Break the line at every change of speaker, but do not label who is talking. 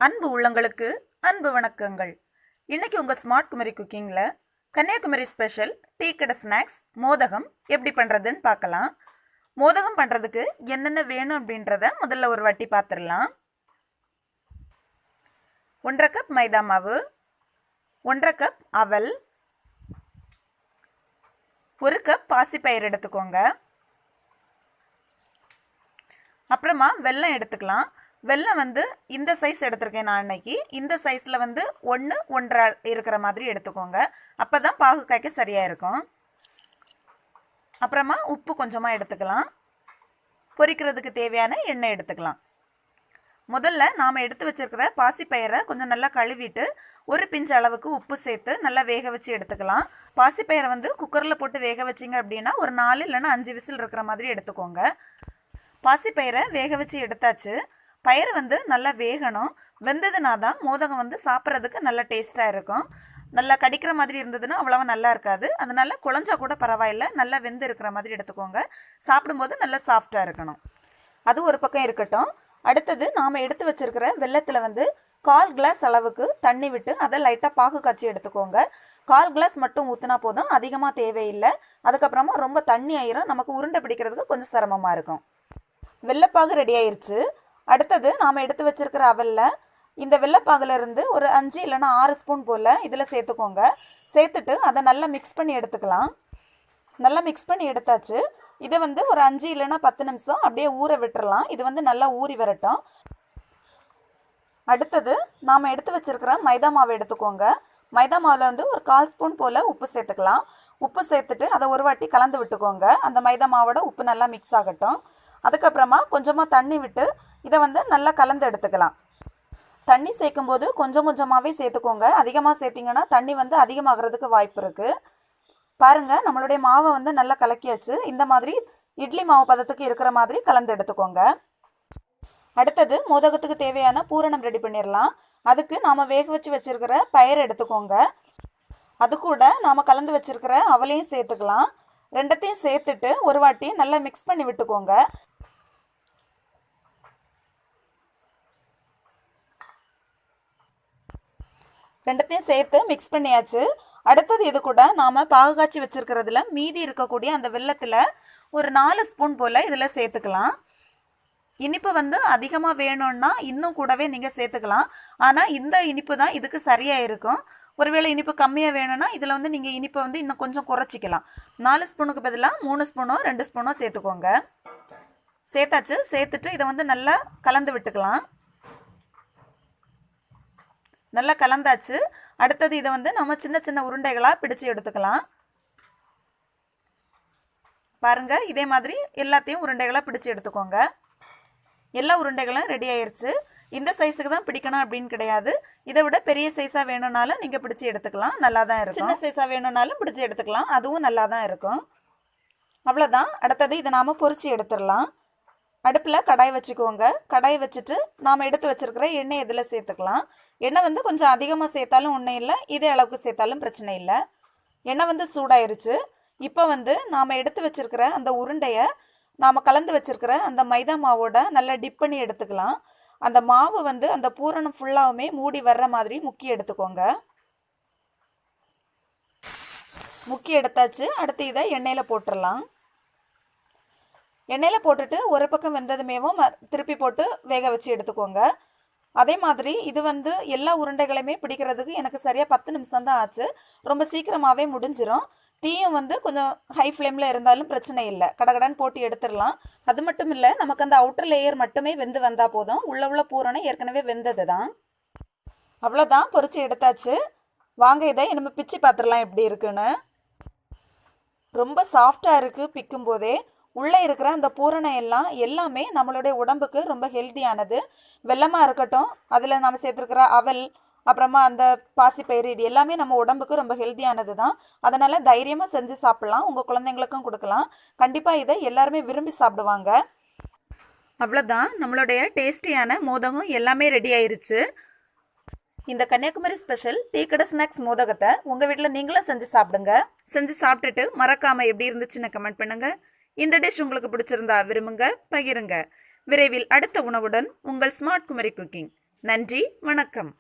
அன்பு உள்ளங்களுக்கு அன்பு வணக்கங்கள். இன்னைக்கு உங்கள் ஸ்மார்ட் குமரி குக்கிங்கில் கன்னியாகுமரி ஸ்பெஷல் டீ கடை ஸ்நாக்ஸ் மோதகம் எப்படி பண்ணுறதுன்னு பார்க்கலாம். மோதகம் பண்ணுறதுக்கு என்னென்ன வேணும் அப்படின்றத முதல்ல ஒரு வாட்டி பார்த்துடலாம். 1.5 கப் மைதா மாவு, 1.5 கப் அவல், 1 கப் பாசிப்பயிறு எடுத்துக்கோங்க. அப்புறமா வெல்லம் எடுத்துக்கலாம். வெல்லம் இந்த சைஸ் எடுத்திருக்கேன் நான் அன்னைக்கு. இந்த சைஸில் 1, 1.5 இருக்கிற மாதிரி எடுத்துக்கோங்க. அப்போ தான் பாகு காய்க்க சரியாக இருக்கும். அப்புறமா உப்பு கொஞ்சமாக எடுத்துக்கலாம். பொரிக்கிறதுக்கு தேவையான எண்ணெய் எடுத்துக்கலாம். முதல்ல நாம் எடுத்து வச்சிருக்கிற பாசிப்பயிரை கொஞ்சம் நல்லா கழுவிட்டு ஒரு பிஞ்ச் அளவுக்கு உப்பு சேர்த்து நல்லா வேக வச்சு எடுத்துக்கலாம். பாசிப்பயிரை குக்கரில் போட்டு வேக வச்சிங்க அப்படின்னா ஒரு 4 இல்லைன்னா 5 விசில் இருக்கிற மாதிரி எடுத்துக்கோங்க. பாசிப்பயிரை வேக வச்சு எடுத்தாச்சு. பயிறு நல்லா வேகணும். வெந்ததுனா தான் மோதகம் சாப்பிட்றதுக்கு நல்லா டேஸ்ட்டாக இருக்கும். நல்லா கடிக்கிற மாதிரி இருந்ததுன்னா அவ்வளோவா நல்லா இருக்காது. அதனால குழஞ்சா கூட பரவாயில்ல, நல்லா வெந்து இருக்கிற மாதிரி எடுத்துக்கோங்க. சாப்பிடும்போது நல்லா சாஃப்டாக இருக்கணும். அது ஒரு பக்கம் இருக்கட்டும். அடுத்தது நாம் எடுத்து வச்சிருக்கிற வெல்லத்தில் 1/4 கிளாஸ் அளவுக்கு தண்ணி விட்டு அதை லைட்டாக பாகு காய்ச்சி எடுத்துக்கோங்க. 1/4 கிளாஸ் மட்டும் ஊற்றினா போதும், அதிகமாக தேவையில்லை. அதுக்கப்புறமா ரொம்ப தண்ணி ஆயிரும், நமக்கு உருண்டை பிடிக்கிறதுக்கு கொஞ்சம் சிரமமாக இருக்கும். வெள்ளைப்பாகு ரெடி ஆயிடுச்சு. அடுத்தது நாம் எடுத்து வச்சிருக்கிற அவலில் இந்த வெள்ளைப்பாகுலேருந்து ஒரு 5 இல்லைன்னா 6 ஸ்பூன் போல் இதில் சேர்த்துக்கோங்க. சேர்த்துட்டு அதை நல்லா மிக்ஸ் பண்ணி எடுத்துக்கலாம். நல்லா மிக்ஸ் பண்ணி எடுத்தாச்சு. இதை ஒரு 5 இல்லைன்னா 10 நிமிஷம் அப்படியே ஊற விட்டுறலாம். இது நல்லா ஊறி வரட்டும். அடுத்தது நாம் எடுத்து வச்சிருக்கிற மைதா மாவு எடுத்துக்கோங்க. மைதா மாவில் ஒரு 1/4 ஸ்பூன் போல் உப்பு சேர்த்துக்கலாம். உப்பு சேர்த்துட்டு அதை ஒரு வாட்டி கலந்து விட்டுக்கோங்க. அந்த மைதா மாவோட உப்பு நல்லா மிக்ஸ் ஆகட்டும். அதுக்கப்புறமா கொஞ்சமாக தண்ணி விட்டு இதை நல்லா கலந்து எடுத்துக்கலாம். தண்ணி சேர்க்கும்போது கொஞ்சம் கொஞ்சமாகவே சேர்த்துக்கோங்க. அதிகமாக சேர்த்திங்கன்னா தண்ணி அதிகமாகிறதுக்கு வாய்ப்பு இருக்குது. பாருங்கள், நம்மளுடைய மாவை நல்லா கலக்கியாச்சு. இந்த மாதிரி இட்லி மாவு பதத்துக்கு இருக்கிற மாதிரி கலந்து எடுத்துக்கோங்க. அடுத்தது மோதகத்துக்கு தேவையான பூரணம் ரெடி பண்ணிடலாம். அதுக்கு நாம் வேக வச்சு வச்சுருக்கிற பயிர் எடுத்துக்கோங்க. அது கூட நாம் கலந்து வச்சுருக்கிற அவலையும் சேர்த்துக்கலாம். ரெண்டத்தையும் சேர்த்துட்டு ஒரு வாட்டி நல்லா மிக்ஸ் பண்ணி விட்டுக்கோங்க. ரெண்டத்தையும் சேர்த்து மிக்ஸ் பண்ணியாச்சு. அடுத்தது இது கூட நாம் பாகு காய்ச்சி வச்சுருக்கிறதுல மீதி இருக்கக்கூடிய அந்த வெல்லத்தில் ஒரு 4 ஸ்பூன் போல் இதில் சேர்த்துக்கலாம். இனிப்பு அதிகமாக வேணும்னா இன்னும் கூடவே நீங்கள் சேர்த்துக்கலாம். ஆனால் இந்த இனிப்பு தான் இதுக்கு சரியாக இருக்கும். ஒருவேளை இனிப்பு கம்மியாக வேணும்னா இதில் நீங்கள் இனிப்பை இன்னும் கொஞ்சம் குறைச்சிக்கலாம். 4 ஸ்பூனுக்கு பதிலாக 3 ஸ்பூனோ 2 ஸ்பூனோ சேர்த்துக்கோங்க. சேர்த்தாச்சு. சேர்த்துட்டு இதை நல்லா கலந்து விட்டுக்கலாம். நல்லா கலந்தாச்சு. அடுத்தது இதை நம்ம சின்ன சின்ன உருண்டைகளாக பிடிச்சி எடுத்துக்கலாம். பாருங்கள், இதே மாதிரி எல்லாத்தையும் உருண்டைகளாக பிடிச்சி எடுத்துக்கோங்க. எல்லா உருண்டைகளும் ரெடி ஆயிடுச்சு. இந்த சைஸுக்கு தான் பிடிக்கணும் அப்படின்னு கிடையாது. இதை விட பெரிய சைஸாக வேணும்னாலும் நீங்கள் பிடிச்சி எடுத்துக்கலாம், நல்லா தான் இருக்கும். சின்ன சைஸாக வேணும்னாலும் பிடிச்சி எடுத்துக்கலாம், அதுவும் நல்லா தான் இருக்கும். அவ்வளோதான். அடுத்தது இதை நாம் பொரிச்சு எடுத்துடலாம். அடுப்பில் கடாய் வச்சுக்கோங்க. கடாய் வச்சுட்டு நாம் எடுத்து வச்சுருக்கிற எண்ணெய் இதில் சேர்த்துக்கலாம். எண்ணெய் கொஞ்சம் அதிகமாக சேர்த்தாலும் ஒன்றும் இல்லை, இதே அளவுக்கு சேர்த்தாலும் பிரச்சனை இல்லை. எண்ணெய் சூடாயிருச்சு. இப்போ நாம் எடுத்து வச்சுருக்கிற அந்த உருண்டையை நாம் கலந்து வச்சுருக்கிற அந்த மைதா மாவோட நல்லா டிப் பண்ணி எடுத்துக்கலாம். அந்த மாவு அந்த பூரணம் ஃபுல்லாகவுமே மூடி வர்ற மாதிரி முக்கி எடுத்துக்கோங்க. முக்கி எடுத்தாச்சு. அடுத்து இதை எண்ணெயில் போட்டுடலாம். எண்ணெயில் போட்டுட்டு ஒரு பக்கம் வெந்ததுமேவும் திருப்பி போட்டு வேக வச்சு எடுத்துக்கோங்க. அதே மாதிரி இது எல்லா உருண்டைகளையுமே பிடிக்கிறதுக்கு எனக்கு சரியாக 10 நிமிஷம் தான் ஆச்சு. ரொம்ப சீக்கிரமாகவே முடிஞ்சிடும். தீயும் கொஞ்சம் ஹை ஃப்ளேமில் இருந்தாலும் பிரச்சனை இல்லை, கடகடன்னு போட்டு எடுத்துடலாம். அது மட்டும் இல்லை, நமக்கு அந்த அவுட்டர் லேயர் மட்டுமே வெந்து வந்தால் போதும். உள்ள பூரணம் ஏற்கனவே வெந்தது தான். அவ்வளோதான், பொரிச்சு எடுத்தாச்சு. வாங்க இதை நம்ம பிச்சு பார்த்துடலாம் எப்படி இருக்குன்னு. ரொம்ப சாஃப்டாக இருக்குது. பிக்கும் போதே உள்ளே இருக்கிற அந்த பூரணம் எல்லாமே நம்மளுடைய உடம்புக்கு ரொம்ப ஹெல்த்தியானது. வெல்லமாக இருக்கட்டும், அதில் நம்ம சேர்த்துருக்கிற அவல், அப்புறமா அந்த பாசிப்பயிறு, இது எல்லாமே நம்ம உடம்புக்கு ரொம்ப ஹெல்த்தியானது தான். அதனால் தைரியமாக செஞ்சு சாப்பிட்லாம். உங்கள் குழந்தைங்களுக்கும் கொடுக்கலாம். கண்டிப்பாக இதை எல்லாருமே விரும்பி சாப்பிடுவாங்க. அவ்வளோதான், நம்மளுடைய டேஸ்டியான மோதகம் எல்லாமே ரெடி ஆயிருச்சு. இந்த கன்னியாகுமரி ஸ்பெஷல் டீ கடை ஸ்நாக்ஸ் மோதகத்தை உங்கள் வீட்டில் நீங்களும் செஞ்சு சாப்பிடுங்க. செஞ்சு சாப்பிட்டுட்டு மறக்காமல் எப்படி இருந்துச்சுன்னு கமெண்ட் பண்ணுங்கள். இந்த டிஷ் உங்களுக்கு பிடிச்சிருந்தா விரும்புங்க, பகிருங்க. விரைவில் அடுத்த உணவுடன் உங்கள் ஸ்மார்ட் குமரி குக்கிங். நன்றி, வணக்கம்.